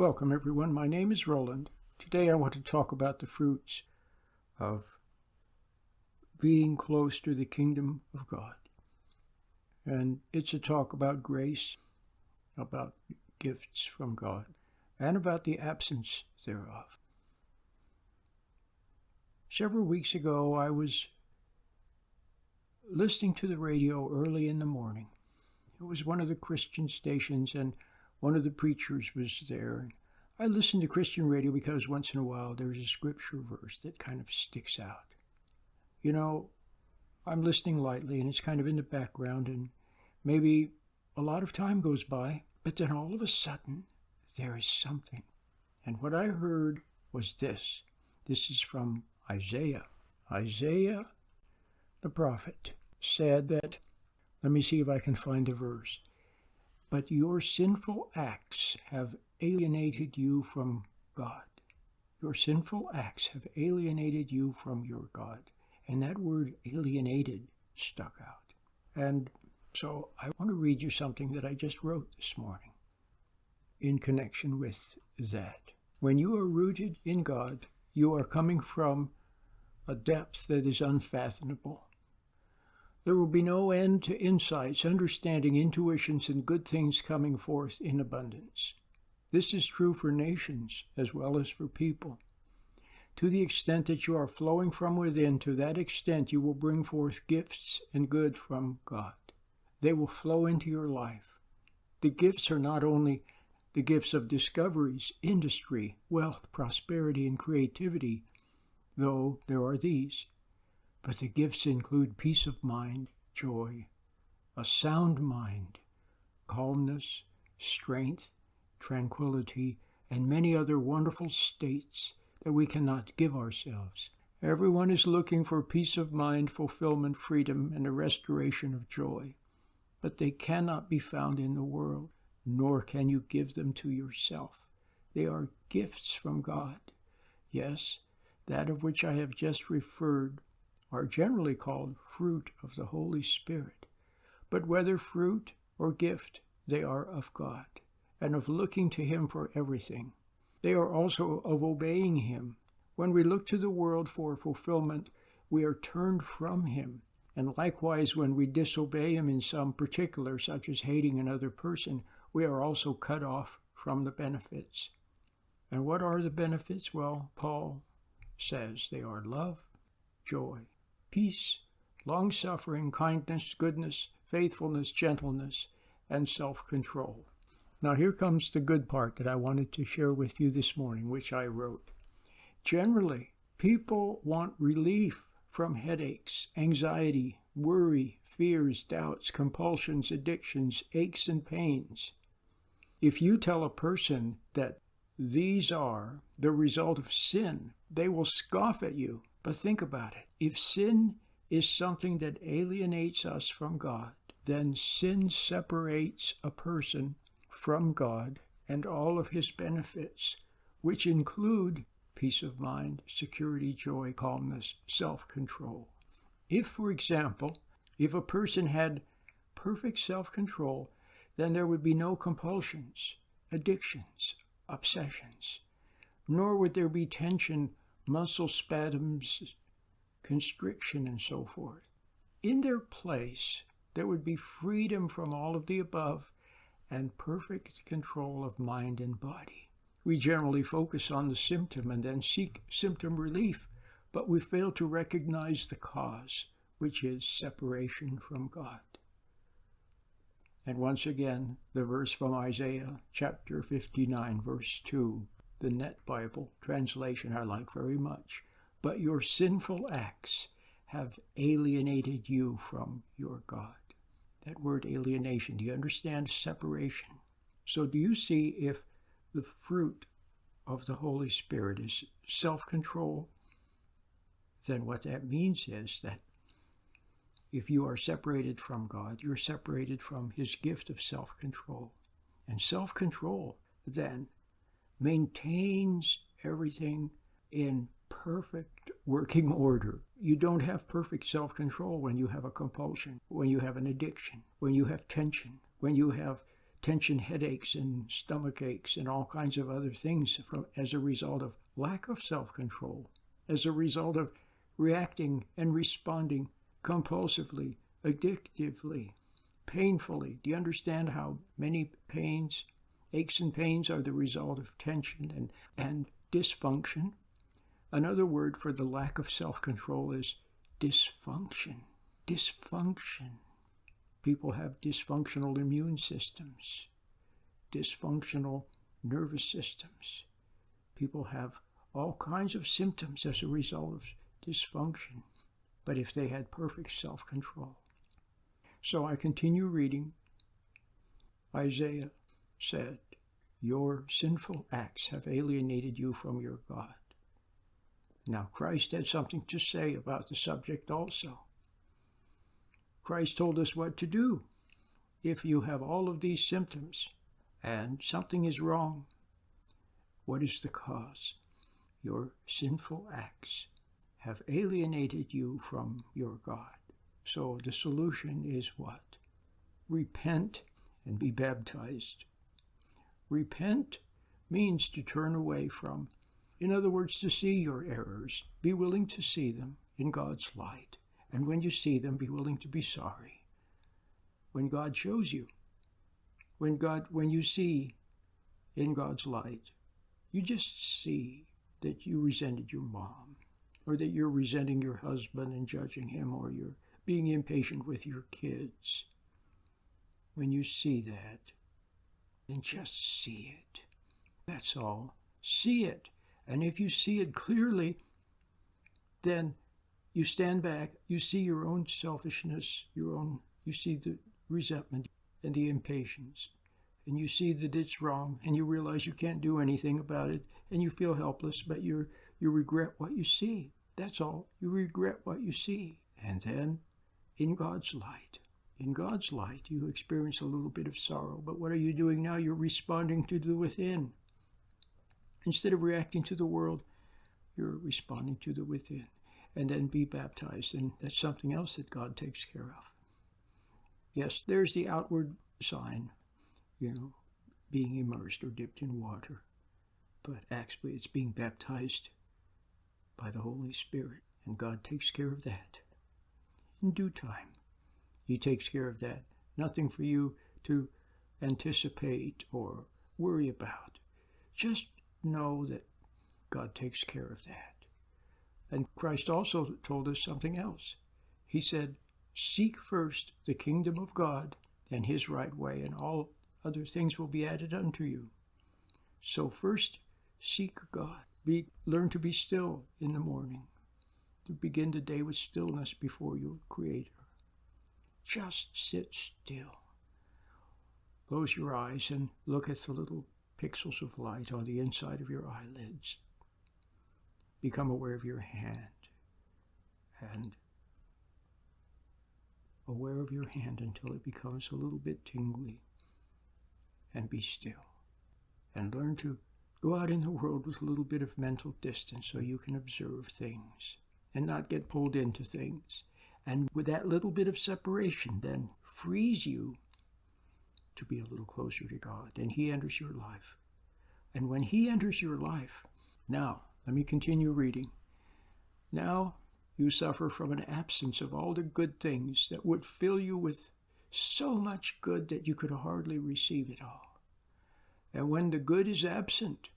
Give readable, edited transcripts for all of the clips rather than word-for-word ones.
Welcome, everyone. My name is Roland. Today I want to talk about the fruits of being close to the kingdom of God. And it's a talk about grace, about gifts from God, and about the absence thereof. Several weeks ago, I was listening to the radio early in the morning. It was one of the Christian stations, and one of the preachers was there. I listen to Christian radio because once in a while there's a scripture verse that kind of sticks out. You know, I'm listening lightly and it's kind of in the background, and maybe a lot of time goes by, but then all of a sudden there is something. And what I heard was this. This is from Isaiah. Isaiah, the prophet, said that, let me see if I can find the verse. But your sinful acts have alienated you from God. Your sinful acts have alienated you from your God. And that word alienated stuck out. And so I want to read you something that I just wrote this morning in connection with that. When you are rooted in God, you are coming from a depth that is unfathomable. There will be no end to insights, understanding, intuitions, and good things coming forth in abundance. This is true for nations as well as for people. To the extent that you are flowing from within, to that extent you will bring forth gifts and good from God. They will flow into your life. The gifts are not only the gifts of discoveries, industry, wealth, prosperity, and creativity, though there are these. But the gifts include peace of mind, joy, a sound mind, calmness, strength, tranquility, and many other wonderful states that we cannot give ourselves. Everyone is looking for peace of mind, fulfillment, freedom, and a restoration of joy. But they cannot be found in the world, nor can you give them to yourself. They are gifts from God. Yes, that of which I have just referred are generally called fruit of the Holy Spirit. But whether fruit or gift, they are of God, and of looking to Him for everything. They are also of obeying Him. When we look to the world for fulfillment, we are turned from Him. And likewise, when we disobey Him in some particular, such as hating another person, we are also cut off from the benefits. And what are the benefits? Well, Paul says they are love, joy, peace, long-suffering, kindness, goodness, faithfulness, gentleness, and self-control. Now here comes the good part that I wanted to share with you this morning, which I wrote. Generally, people want relief from headaches, anxiety, worry, fears, doubts, compulsions, addictions, aches, and pains. If you tell a person that these are the result of sin, they will scoff at you. But think about it. If sin is something that alienates us from God, then sin separates a person from God and all of His benefits, which include peace of mind, security, joy, calmness, self-control. If, for example, if a person had perfect self-control, then there would be no compulsions, addictions, obsessions, nor would there be tension, muscle spasms, constriction, and so forth. In their place, there would be freedom from all of the above and perfect control of mind and body. We generally focus on the symptom and then seek symptom relief, but we fail to recognize the cause, which is separation from God. And once again, the verse from Isaiah chapter 59, verse 2, the Net Bible translation I like very much. But your sinful acts have alienated you from your God. That word alienation, do you understand? Separation. So do you see if the fruit of the Holy Spirit is self-control? Then what that means is that if you are separated from God, you're separated from His gift of self-control. And self-control then maintains everything in perfect working order. You don't have perfect self-control when you have a compulsion, when you have an addiction, when you have tension, when you have tension headaches and stomach aches and all kinds of other things as a result of lack of self-control, as a result of reacting and responding compulsively, addictively, painfully. Do you understand how many aches and pains are the result of tension and dysfunction? Another word for the lack of self-control is dysfunction. Dysfunction. People have dysfunctional immune systems, dysfunctional nervous systems. People have all kinds of symptoms as a result of dysfunction, but if they had perfect self-control. So I continue reading. Isaiah said, "Your sinful acts have alienated you from your God." Now, Christ had something to say about the subject also. Christ told us what to do. If you have all of these symptoms and something is wrong, what is the cause? Your sinful acts have alienated you from your God. So the solution is what? Repent and be baptized. Repent means to turn away from. In other words, to see your errors, be willing to see them in God's light. And when you see them, be willing to be sorry. When God shows you, when you see in God's light, you just see that you resented your mom, or that you're resenting your husband and judging him, or you're being impatient with your kids. When you see that, then just see it. That's all. See it. And if you see it clearly, then you stand back, you see your own selfishness, you see the resentment and the impatience, and you see that it's wrong, and you realize you can't do anything about it, and you feel helpless, but you regret what you see. That's all. You regret what you see. And then, in God's light, you experience a little bit of sorrow. But what are you doing now? You're responding to the within. Instead of reacting to the world, you're responding to the within. And then be baptized. And that's something else that God takes care of. Yes, there's the outward sign, being immersed or dipped in water. But actually, it's being baptized by the Holy Spirit. And God takes care of that in due time. He takes care of that. Nothing for you to anticipate or worry about. Just know that God takes care of that. And Christ also told us something else. He said, "Seek first the kingdom of God and his right way, and all other things will be added unto you." So first, seek God. Learn to be still in the morning. To begin the day with stillness before your Creator. Just sit still. Close your eyes and look at the little pixels of light on the inside of your eyelids. Become aware of your hand, and aware of your hand until it becomes a little bit tingly, and be still. And learn to go out in the world with a little bit of mental distance so you can observe things and not get pulled into things. And with that little bit of separation then frees you to be a little closer to God. And he enters your life. And when he enters your life, now, let me continue reading. Now you suffer from an absence of all the good things that would fill you with so much good that you could hardly receive it all. And when the good is absent,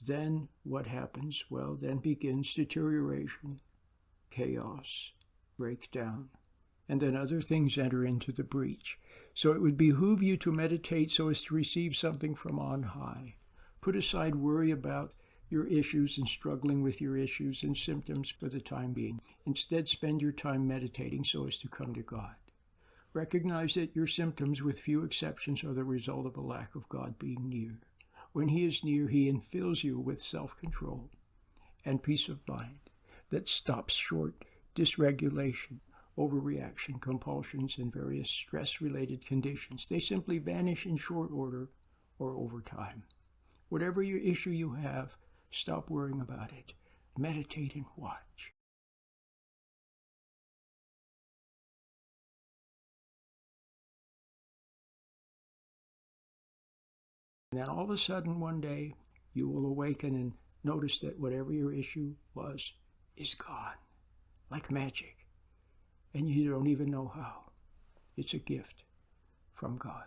then what happens? Well, then begins deterioration, chaos, breakdown, and then other things enter into the breach. So it would behoove you to meditate so as to receive something from on high. Put aside worry about your issues and struggling with your issues and symptoms for the time being. Instead, spend your time meditating so as to come to God. Recognize that your symptoms, with few exceptions, are the result of a lack of God being near. When he is near, he infills you with self-control and peace of mind that stops short dysregulation, overreaction, compulsions, and various stress-related conditions. They simply vanish in short order or over time. Whatever your issue you have, stop worrying about it. Meditate and watch. And then all of a sudden one day you will awaken and notice that whatever your issue was is gone, like magic. And you don't even know how. It's a gift from God.